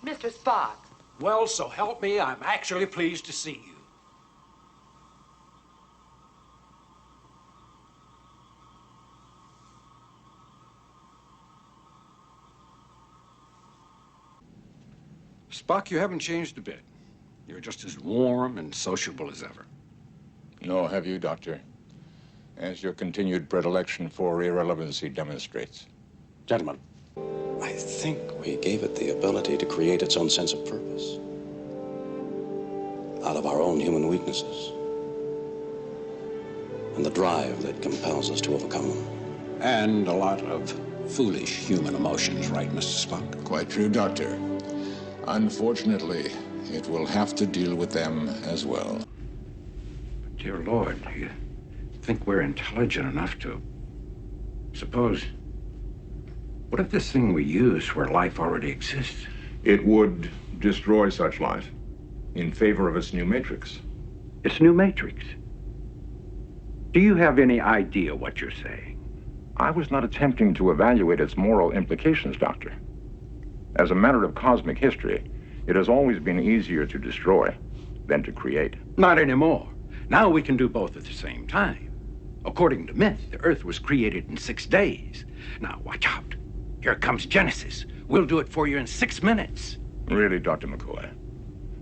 Mr. Spock. Well, so help me, I'm actually pleased to see you. Spock, you haven't changed a bit. You're just as warm and sociable as ever. Nor have you, Doctor, as your continued predilection for irrelevancy demonstrates. Gentlemen, I think we gave it the ability to create its own sense of purpose out of our own human weaknesses and the drive that compels us to overcome them. And a lot of foolish human emotions, right, Mr. Spock? Quite true, Doctor. Unfortunately, it will have to deal with them as well. But dear Lord, do you think we're intelligent enough to... Suppose... What if this thing we use where life already exists? It would destroy such life in favor of its new matrix. Its new matrix? Do you have any idea what you're saying? I was not attempting to evaluate its moral implications, Doctor. As a matter of cosmic history, it has always been easier to destroy than to create. Not anymore. Now we can do both at the same time. According to myth, the Earth was created in 6 days. Now, watch out. Here comes Genesis. We'll do it for you in 6 minutes. Really, Dr. McCoy,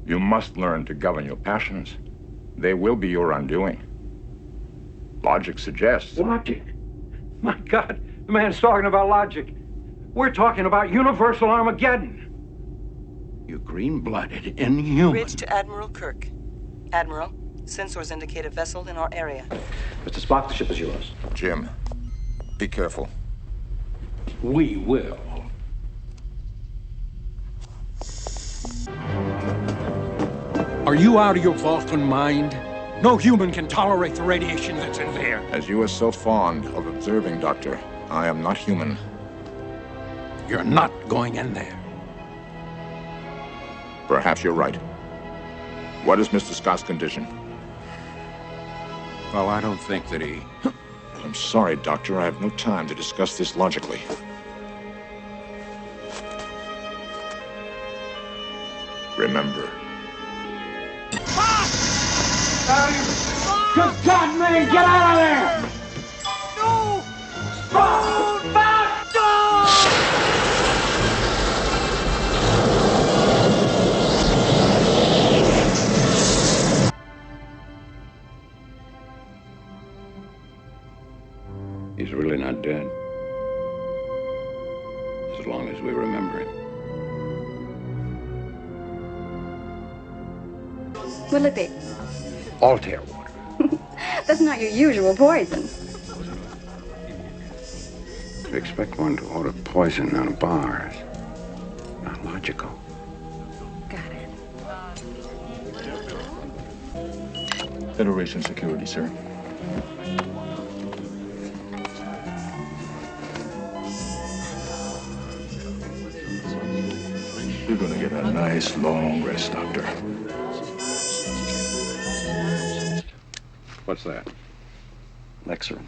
you must learn to govern your passions. They will be your undoing. Logic suggests... Logic? My God, the man's talking about logic. We're talking about universal Armageddon. You green-blooded inhuman. Bridge to Admiral Kirk. Admiral, sensors indicate a vessel in our area. Mr. Spock, the ship is yours. Jim, be careful. We will. Are you out of your Vulcan mind? No human can tolerate the radiation that's in there. As you are so fond of observing, Doctor, I am not human. You're not going in there. Perhaps you're right. What is Mr. Scott's condition? Well, I don't think that he... I'm sorry, Doctor. I have no time to discuss this logically. Remember. Good God, man, get out of there! No! Spock! Back door! He's really not dead. As long as we remember it. What'll it be? Altair water. That's not your usual poison. You expect one to order poison out of bars. Not logical. Got it. Federation security, sir. You're gonna get a nice long rest, Doctor. What's that? Lexerin.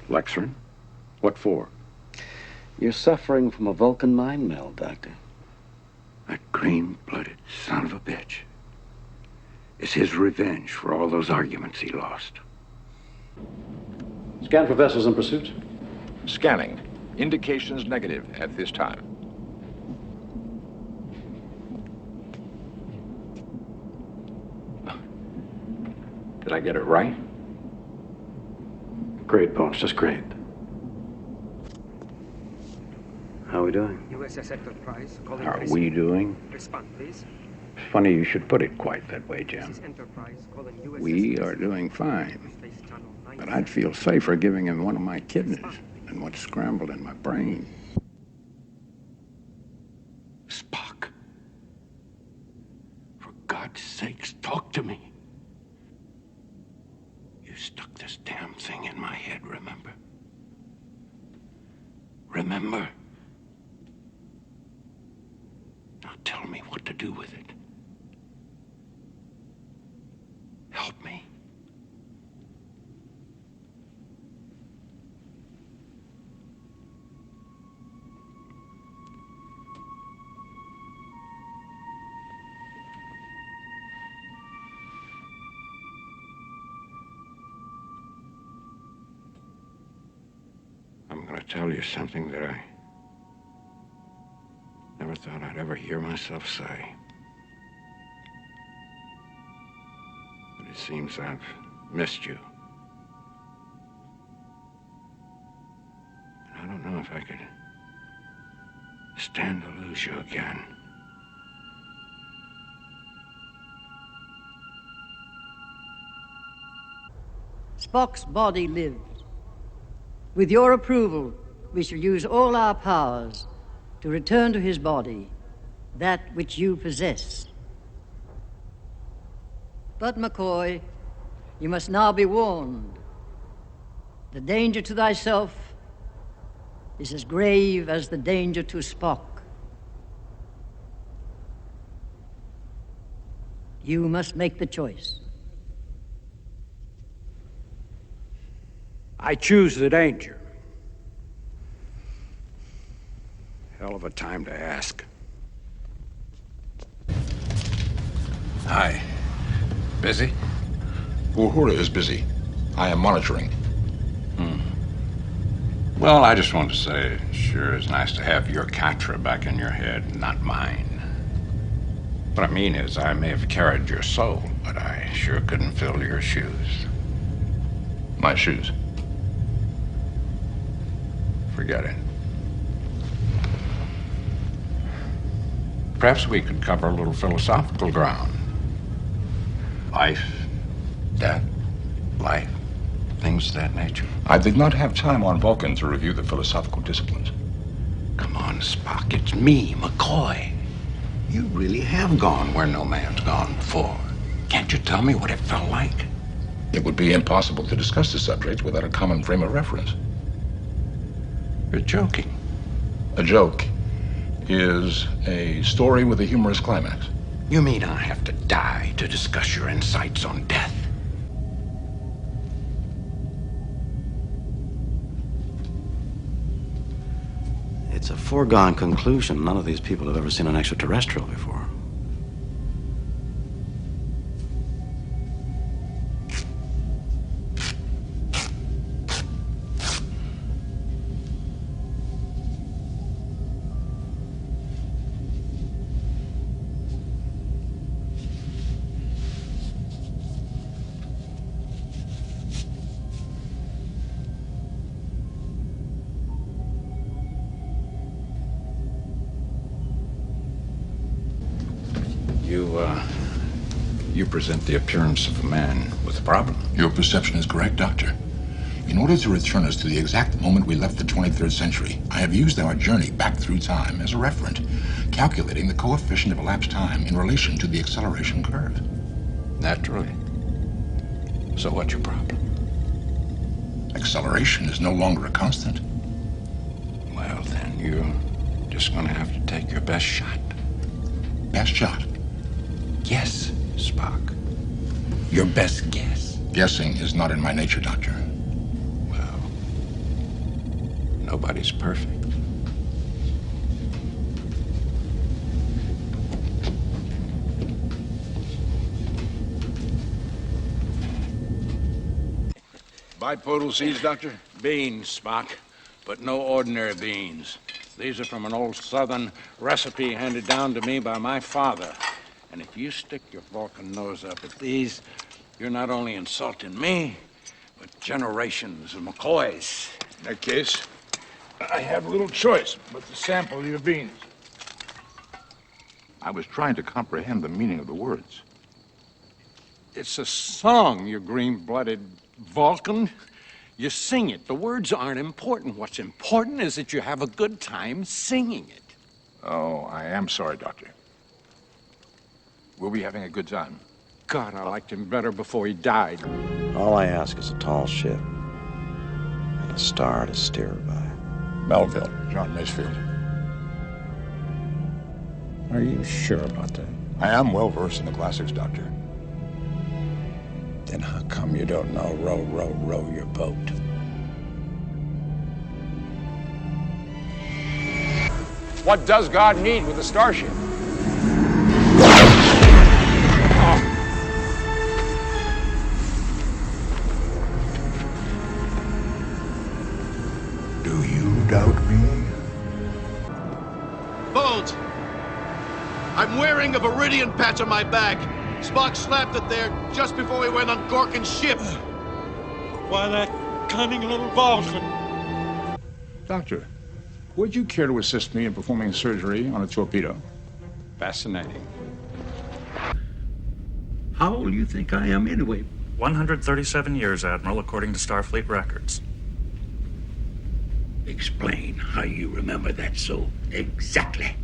Lexerin? What for? You're suffering from a Vulcan mind meld, Doctor. That green-blooded son of a bitch. It's his revenge for all those arguments he lost. Scan for vessels in pursuit. Scanning. Indications negative at this time. Did I get it right? Great, Bones, just great. How are we doing? USS Enterprise calling. How are we doing? Respond, please. Funny you should put it quite that way, Jim. This is Enterprise calling USS We are doing fine. But I'd feel safer giving him one of my kidneys than what's scrambled in my brain. Spock. For God's sakes, talk to me. You stuck this damn thing in my head, remember? Remember? Now tell me what to do with it. Help me. to tell you something that I never thought I'd ever hear myself say. But it seems I've missed you. And I don't know if I could stand to lose you again. Spock's body lives. With your approval, we shall use all our powers to return to his body that which you possess. But, McCoy, you must now be warned. The danger to thyself is as grave as the danger to Spock. You must make the choice. I choose the danger. Hell of a time to ask. Hi. Busy? Uhura is busy. I am monitoring. Well, I just wanted to say, it sure is nice to have your Katra back in your head, not mine. What I mean is, I may have carried your soul, but I sure couldn't fill your shoes. My shoes. Forget it. Perhaps we could cover a little philosophical ground. Life, death, life, things of that nature. I did not have time on Vulcan to review the philosophical disciplines. Come on, Spock, it's me, McCoy. You really have gone where no man's gone before. Can't you tell me what it felt like? It would be impossible to discuss the subject without a common frame of reference. You're joking. A joke is a story with a humorous climax. You mean I have to die to discuss your insights on death? It's a foregone conclusion. None of these people have ever seen an extraterrestrial before. You present the appearance of a man with a problem. Your perception is correct, Doctor. In order to return us to the exact moment we left the 23rd century, I have used our journey back through time as a referent, calculating the coefficient of elapsed time in relation to the acceleration curve. Naturally. So what's your problem? Acceleration is no longer a constant. Well, then you're just gonna have to take your best shot. Best shot? Yes, Spock. Your best guess. Guessing is not in my nature, Doctor. Well, nobody's perfect. Bipodal seeds, Doctor? Beans, Spock, but no ordinary beans. These are from an old Southern recipe handed down to me by my father. And if you stick your Vulcan nose up at these, you're not only insulting me, but generations of McCoys. In that case, I have little choice but to sample your beans. I was trying to comprehend the meaning of the words. It's a song, you green-blooded Vulcan. You sing it. The words aren't important. What's important is that you have a good time singing it. Oh, I am sorry, Doctor. We'll be having a good time. God, I liked him better before he died. All I ask is a tall ship and a star to steer her by. Melville, John Masefield. Are you sure about that? I am well versed in the classics, Doctor. Then how come you don't know row, row, row your boat? What does God need with a starship? Do you I'm wearing a Viridian patch on my back. Spock slapped it there just before we went on Gorkin's ship. Why, that cunning little Vulcan. Doctor, would you care to assist me in performing surgery on a torpedo? Fascinating. How old do you think I am anyway? 137 years, Admiral, according to Starfleet records. Explain how you remember that so exactly.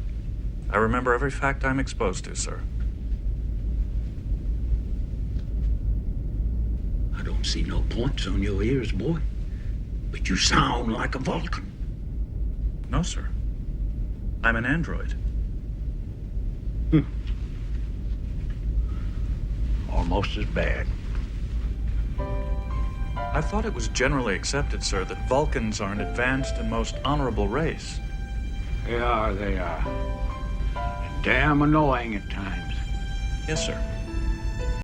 I remember every fact I'm exposed to, sir. I don't see no points on your ears, boy. But you sound like a Vulcan. No, sir. I'm an android. Almost as bad. I thought it was generally accepted, sir, that Vulcans are an advanced and most honorable race. They are. Damn annoying at times. Yes, sir.